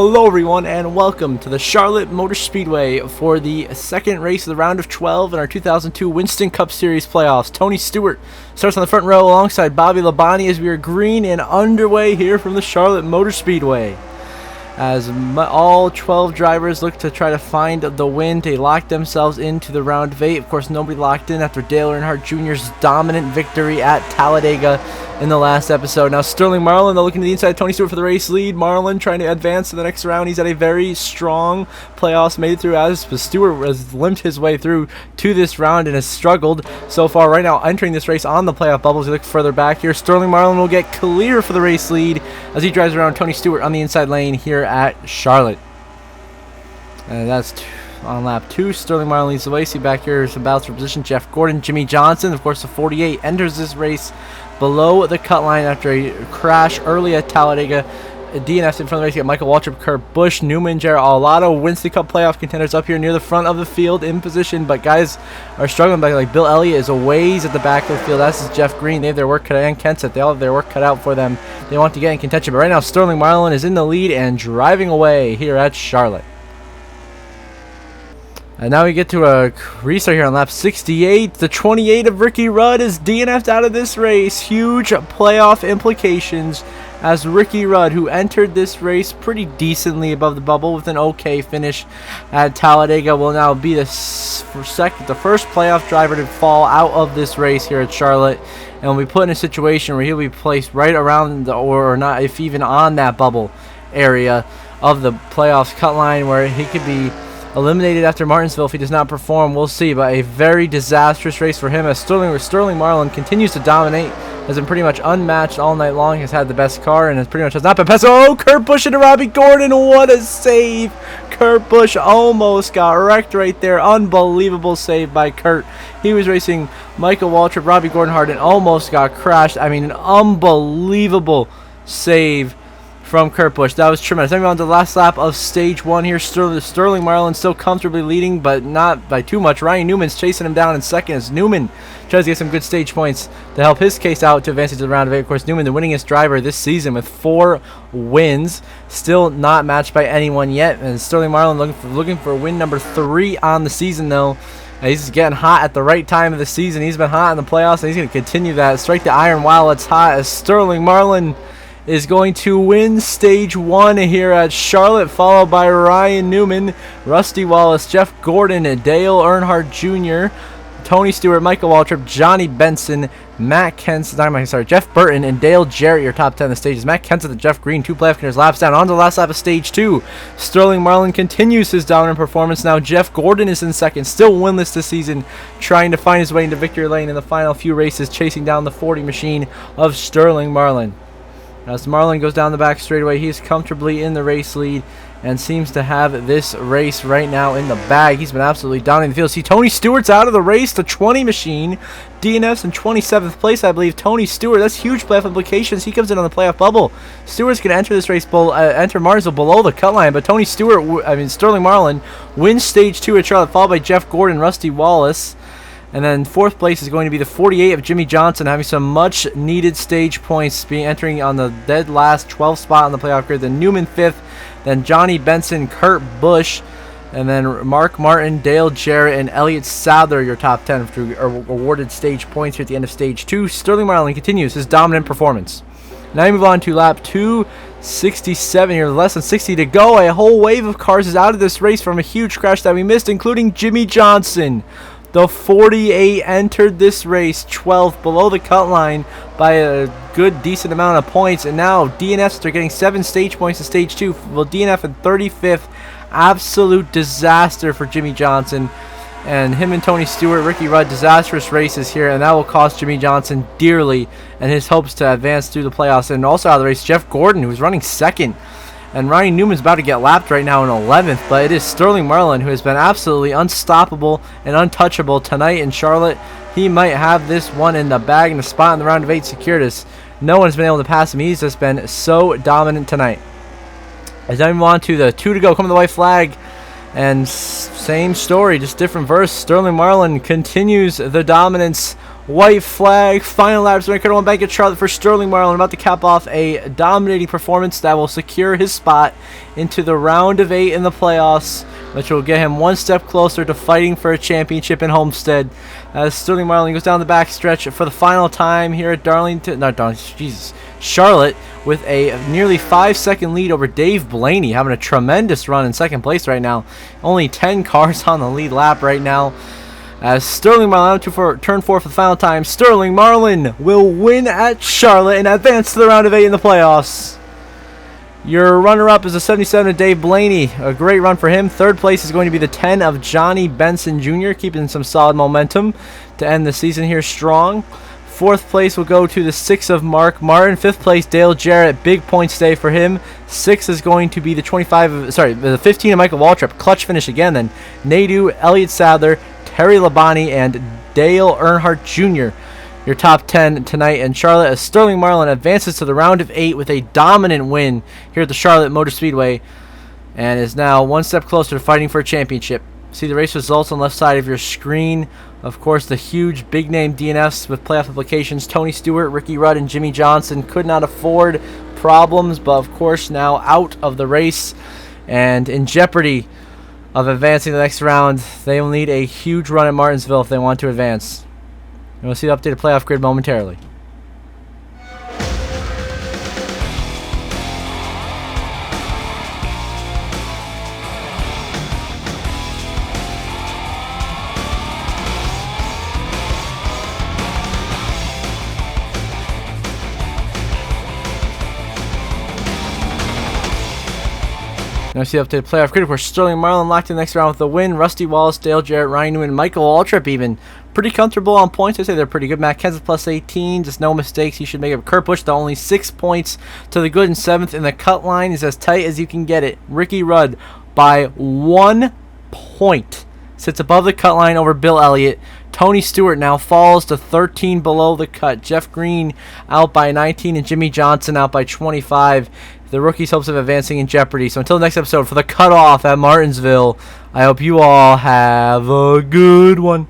Hello everyone and welcome to the Charlotte Motor Speedway for the second race of the round of 12 in our 2002 Winston Cup Series playoffs. Tony Stewart starts on the front row alongside Bobby Labonte as we are green and underway here from the Charlotte Motor Speedway. As all 12 drivers look to try to find the win, they lock themselves into the round of 8. Of course, nobody locked in after Dale Earnhardt Jr.'s dominant victory at Talladega in the last episode. Now Sterling Marlin, though, looking to the inside, Tony Stewart for the race lead. Marlin trying to advance to the next round. He's had a very strong playoffs, made it through as Stewart has limped his way through to this round and has struggled so far. Right now, entering this race on the playoff bubbles. We look further back here. Sterling Marlin will get clear for the race lead as he drives around Tony Stewart on the inside lane here at Charlotte. And that's on lap 2. Sterling Marlin leads the way. See back here some battles for position. Jeff Gordon, Jimmy Johnson, of course, the 48 enters this race below the cut line after a crash early at Talladega. DNF's in front of the race. You got Michael Waltrip, Kurt Busch, Newman, Jarrett, a lot of Winston Cup playoff contenders up here near the front of the field in position, but guys are struggling back. Like Bill Elliott is a ways at the back of the field. That's Jeff Green. They have their work cut out, and Kenseth. They all have their work cut out for them. They want to get in contention, but right now Sterling Marlin is in the lead and driving away here at Charlotte. And now we get to a restart here on lap 68. The 28 of Ricky Rudd is DNF'd out of this race. Huge playoff implications as Ricky Rudd, who entered this race pretty decently above the bubble with an okay finish at Talladega, will now be the first playoff driver to fall out of this race here at Charlotte, and will be put in a situation where he'll be placed right around or not, if even on that bubble area of the playoffs cut line, where he could be eliminated after Martinsville if he does not perform. We'll see, but a very disastrous race for him as Sterling Marlin continues to dominate, has been pretty much unmatched all night long, has had the best car, and has pretty much has not been passed. Oh, Kurt Busch into Robbie Gordon, what a save! Kurt Busch almost got wrecked right there. Unbelievable save by Kurt. He was racing Michael Waltrip, Robbie Gordon hard, and almost got crashed. I mean, an unbelievable save from Kurt Busch. That was tremendous. Then we on to the last lap of stage 1 here. Sterling Marlin still comfortably leading, but not by too much. Ryan Newman's chasing him down in second as Newman tries to get some good stage points to help his case out to advance into the round of 8. Of course, Newman, the winningest driver this season with 4 wins, still not matched by anyone yet. And Sterling Marlin looking for win number 3 on the season, though. He's getting hot at the right time of the season. He's been hot in the playoffs, and he's going to continue that. Strike the iron while it's hot as Sterling Marlin is going to win stage 1 here at Charlotte, followed by Ryan Newman, Rusty Wallace, Jeff Gordon, and Dale Earnhardt Jr., Tony Stewart, Michael Waltrip, Johnny Benson, Jeff Burton, and Dale Jarrett, your top 10 of the stages. Matt Kenseth and Jeff Green, 2 playoff contenders, laps down. On to the last lap of stage 2. Sterling Marlin continues his dominant performance. Now Jeff Gordon is in second, still winless this season, trying to find his way into victory lane in the final few races, chasing down the 40 machine of Sterling Marlin. As Marlin goes down the back straightaway, he is comfortably in the race lead and seems to have this race right now in the bag. He's been absolutely dominating the field. See, Tony Stewart's out of the race. The 20 machine, DNF's in 27th place, I believe. Tony Stewart, that's huge playoff implications. He comes in on the playoff bubble. Stewart's going to enter this race, enter Martinsville below the cut line, but Sterling Marlin wins stage 2 at Charlotte, followed by Jeff Gordon, Rusty Wallace. And then 4th place is going to be the 48 of Jimmy Johnson, having some much-needed stage points, entering on the dead last 12th spot on the playoff grid. Then Newman 5th, then Johnny Benson, Kurt Busch, and then Mark Martin, Dale Jarrett, and Elliott Sadler, your top 10, are awarded stage points here at the end of stage 2. Sterling Marlin continues his dominant performance. Now we move on to lap 267 here, less than 60 to go. A whole wave of cars is out of this race from a huge crash that we missed, including Jimmy Johnson. The 48 entered this race 12th below the cut line by a good decent amount of points, and now DNFs are getting 7 stage points in stage 2. Well, DNF in 35th. Absolute disaster for Jimmy Johnson. And him and Tony Stewart, Ricky Rudd, disastrous races here, and that will cost Jimmy Johnson dearly and his hopes to advance through the playoffs. And also out of the race, Jeff Gordon, who's running second. And Ryan Newman's about to get lapped right now in 11th, but it is Sterling Marlin who has been absolutely unstoppable and untouchable tonight in Charlotte. He might have this one in the bag, and the spot in the round of 8 secured as no one's been able to pass him. He's just been so dominant tonight. As I move on to the 2 to go, coming to the white flag, and same story, just different verse. Sterling Marlin continues the dominance White flag, final laps. We're going to bank at Charlotte for Sterling Marlin, about to cap off a dominating performance that will secure his spot into the round of 8 in the playoffs, which will get him one step closer to fighting for a championship in Homestead. As Sterling Marlin goes down the backstretch for the final time here at Charlotte, with a nearly 5-second lead over Dave Blaney, having a tremendous run in second place right now. Only 10 cars on the lead lap right now. As Sterling Marlin to turn 4 for the final time, Sterling Marlin will win at Charlotte and advance to the round of 8 in the playoffs. Your runner-up is a 77 of Dave Blaney. A great run for him. Third place is going to be the 10 of Johnny Benson Jr., keeping some solid momentum to end the season here strong. Fourth place will go to the 6 of Mark Martin. Fifth place, Dale Jarrett. Big points day for him. 6 is going to be the the 15 of Michael Waltrip. Clutch finish again then. Nadu, Elliott Sadler, Terry Labonte, and Dale Earnhardt Jr. Your top 10 tonight in Charlotte, as Sterling Marlin advances to the round of 8 with a dominant win here at the Charlotte Motor Speedway and is now one step closer to fighting for a championship. See the race results on the left side of your screen. Of course, the huge big-name DNFs with playoff implications. Tony Stewart, Ricky Rudd, and Jimmy Johnson could not afford problems, but of course now out of the race and in jeopardy of advancing to the next round. They will need a huge run at Martinsville if they want to advance. And we'll see the updated playoff grid momentarily. Now see the updated playoff grid, where Sterling Marlin locked in the next round with a win. Rusty Wallace, Dale Jarrett, Ryan Newman, Michael Waltrip even pretty comfortable on points. I say they're pretty good. Matt Kenseth plus 18, just no mistakes. He should make it. Kurt Busch, though, only 6 points to the good in 7th. And the cut line is as tight as you can get it. Ricky Rudd by 1 point sits above the cut line over Bill Elliott. Tony Stewart now falls to 13 below the cut. Jeff Green out by 19 and Jimmy Johnson out by 25. The rookies' hopes of advancing in jeopardy. So until the next episode for the cutoff at Martinsville, I hope you all have a good one.